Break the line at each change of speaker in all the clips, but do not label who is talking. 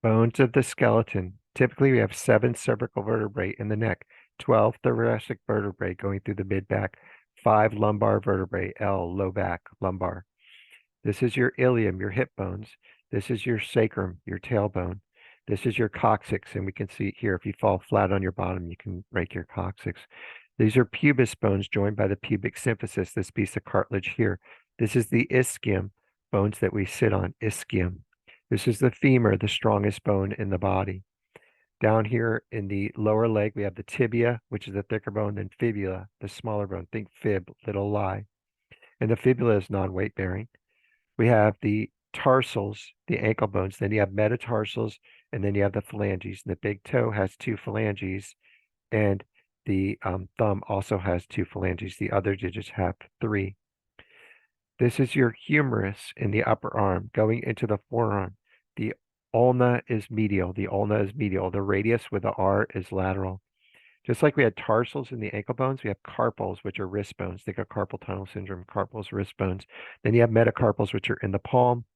Bones of the skeleton. Typically, we have 7 cervical vertebrae in the neck, 12 thoracic vertebrae going through the mid-back, 5 lumbar vertebrae, L, low back, lumbar. This is your ilium, your hip bones. This is your sacrum, your tailbone. This is your coccyx, and we can see here, if you fall flat on your bottom, you can break your coccyx. These are pubis bones joined by the pubic symphysis, this piece of cartilage here. This is the ischium, bones that we sit on, ischium. This is the femur, the strongest bone in the body. Down here in the lower leg, we have the tibia, which is the thicker bone, then fibula, the smaller bone. Think fib, little lie. And the fibula is non-weight bearing. We have the tarsals, the ankle bones. Then you have metatarsals, and then you have the phalanges. And the big toe has 2 phalanges, and the thumb also has 2 phalanges. The other digits have 3. This is your humerus in the upper arm going into the forearm. The ulna is medial. The ulna is medial. The radius with the R is lateral. Just like we had tarsals in the ankle bones, we have carpals, which are wrist bones. Think of carpal tunnel syndrome, carpals, wrist bones. Then you have metacarpals, which are in the palm.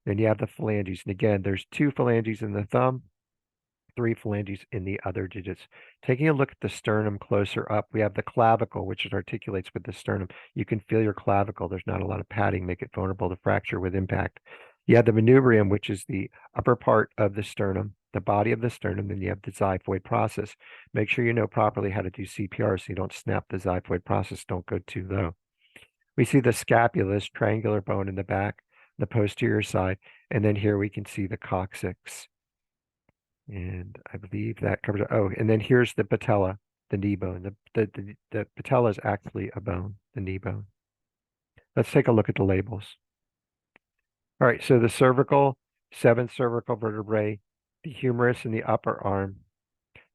Then you have the phalanges. And again, there's 2 phalanges in the thumb, 3 phalanges in the other digits. Taking a look at the sternum closer up, we have the clavicle, which articulates with the sternum. You can feel your clavicle. There's not a lot of padding, make it vulnerable to fracture with impact. You have the manubrium, which is the upper part of the sternum, the body of the sternum. Then you have the xiphoid process. Make sure you know properly how to do CPR so you don't snap the xiphoid process. Don't go too low. We see the scapula, this triangular bone in the back, the posterior side. And then here we can see the coccyx. And I believe that covers it. Oh, and then here's the patella, the knee bone. The patella is actually a bone, the knee bone. Let's take a look at the labels. All right, so the cervical, 7 cervical vertebrae, the humerus in the upper arm,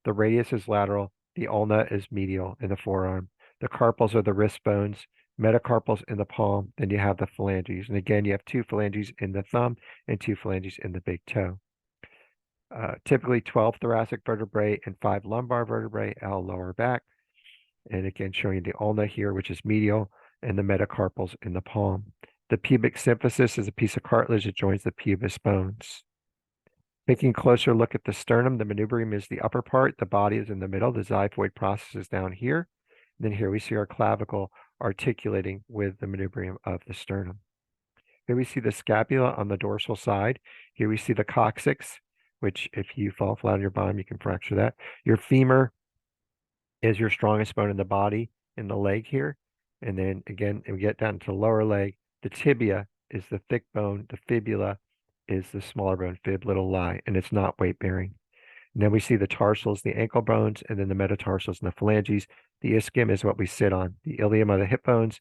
the radius is lateral, the ulna is medial in the forearm. The carpals are the wrist bones, metacarpals in the palm, then you have the phalanges. And again, you have 2 phalanges in the thumb and 2 phalanges in the big toe. Typically 12 thoracic vertebrae and 5 lumbar vertebrae, L, lower back. And again, showing you the ulna here, which is medial, and the metacarpals in the palm. The pubic symphysis is a piece of cartilage that joins the pubis bones. Taking a closer look at the sternum, the manubrium is the upper part, the body is in the middle, the xiphoid process is down here. And then here we see our clavicle articulating with the manubrium of the sternum. Here we see the scapula on the dorsal side. Here we see the coccyx, which if you fall flat on your bottom, you can fracture that. Your femur is your strongest bone in the body, in the leg here. And then again, we get down to the lower leg. The tibia is the thick bone. The fibula is the smaller bone, fib, little lie, and it's not weight bearing. And then we see the tarsals, the ankle bones, and then the metatarsals and the phalanges. The ischium is what we sit on. The ilium are the hip bones,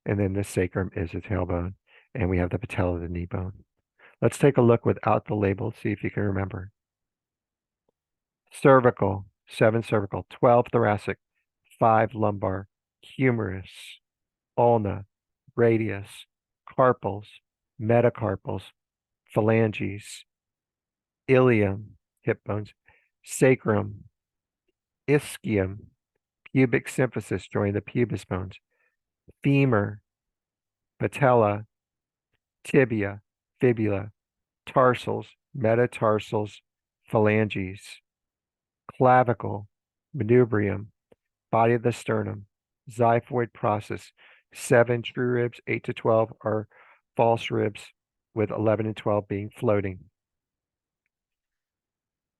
and then the sacrum is the tailbone. And we have the patella, the knee bone. Let's take a look without the label, see if you can remember. Cervical, 7 cervical, 12 thoracic, 5 lumbar, humerus, ulna, radius, carpals, metacarpals, phalanges, ilium, hip bones, sacrum, ischium, pubic symphysis joining the pubis bones, femur, patella, tibia, fibula, tarsals, metatarsals, phalanges, clavicle, manubrium, body of the sternum, xiphoid process. 7 true ribs, 8 to 12 are false ribs, with 11 and 12 being floating.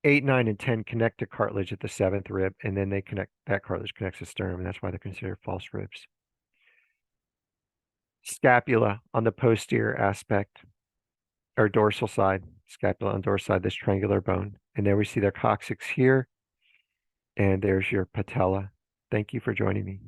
8, 9, and 10 connect to cartilage at the 7th rib, and then that cartilage connects to sternum, and that's why they're considered false ribs. Scapula on the posterior aspect, or dorsal side, scapula on dorsal side, this triangular bone. And there we see their coccyx here, and there's your patella. Thank you for joining me.